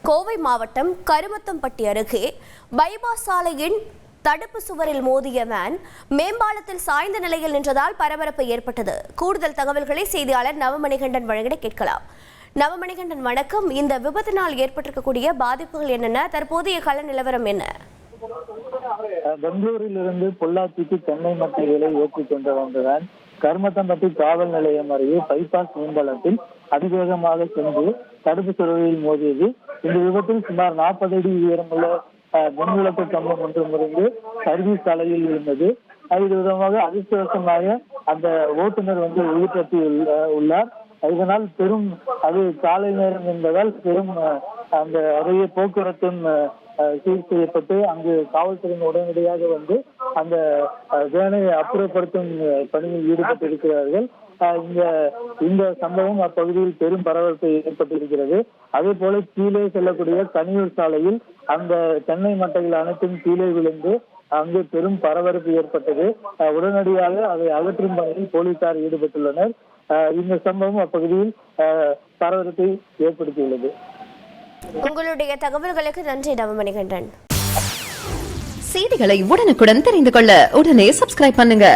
கோவை மாவட்டம் கருமத்தம்பட்டி அருகே பைபாஸ் சாலையின் தடுப்பு சுவரில் மோதிய வேன் மேம்பாலத்தில் சாய்ந்த நிலையில் நின்றதால் பரபரப்பு ஏற்பட்டது. கூடுதல் தகவல்களை செய்தியாளர் நவமணிகண்டன் வழங்கிட கேட்கலாம். நவமணிகண்டன் வணக்கம். இந்த விபத்தினால் ஏற்பட்டிருக்கக்கூடிய பாதிப்புகள் என்னென்ன, தற்போதைய கள நிலவரம் என்ன? பெங்களூரிலிருந்து பொள்ளாச்சிக்கு தென்னை மட்டைகளை ஏற்றிக் கொண்டு வந்த வேன் கருமத்தம்பட்டி காவல் நிலையம் அருகே பைபாஸ் மேம்பாலத்தில் அதிவேகமாக சென்று தடுப்பு சுவரில் மோதியது. இந்த விபத்தில் சுமார் 40 அடி உயரமுள்ள மின்விளக்கு கம்பம் ஒன்று முறிந்து சர்வீஸ் சாலையில் இருந்தது. இது விதமாக அதிர்ஷ்டவசமாக அந்த ஓட்டுநர் உயிர் தப்பி உள்ளார். இதனால் பெரும் அது காலை நேரம் என்பதால் பெரும் அந்த அருகே போக்குவரத்தும் சீர் செய்யப்பட்டு அங்கு காவல்துறையின் உடனடியாக அந்த வேனை அப்புறப்படுத்தும் பணியில் ஈடுபட்டிருக்கிறார்கள். இந்த சம்பவம் அப்பகுதியில் பெரும் பரபரப்பை ஏற்பட்டிருக்கிறது. அதே போல கீழே செல்லக்கூடிய கனியூர் சாலையில் அந்த தென்னை மட்டைகள் அனைத்தும் கீழே விழுந்து அங்கு பெரும் பரபரப்பு ஏற்பட்டது. உடனடியாக அதை அகற்றும் பணியில் போலீசார் ஈடுபட்டுள்ளனர். இந்த சம்பவம் அப்பகுதியில் பரபரப்பை ஏற்படுத்தியுள்ளது. உங்களுடைய தகவல்களுக்கு நன்றி நவமணிகண்டன். செய்திகளை உடனுக்குடன் தெரிந்து கொள்ள உடனே சப்ஸ்கிரைப் பண்ணுங்க.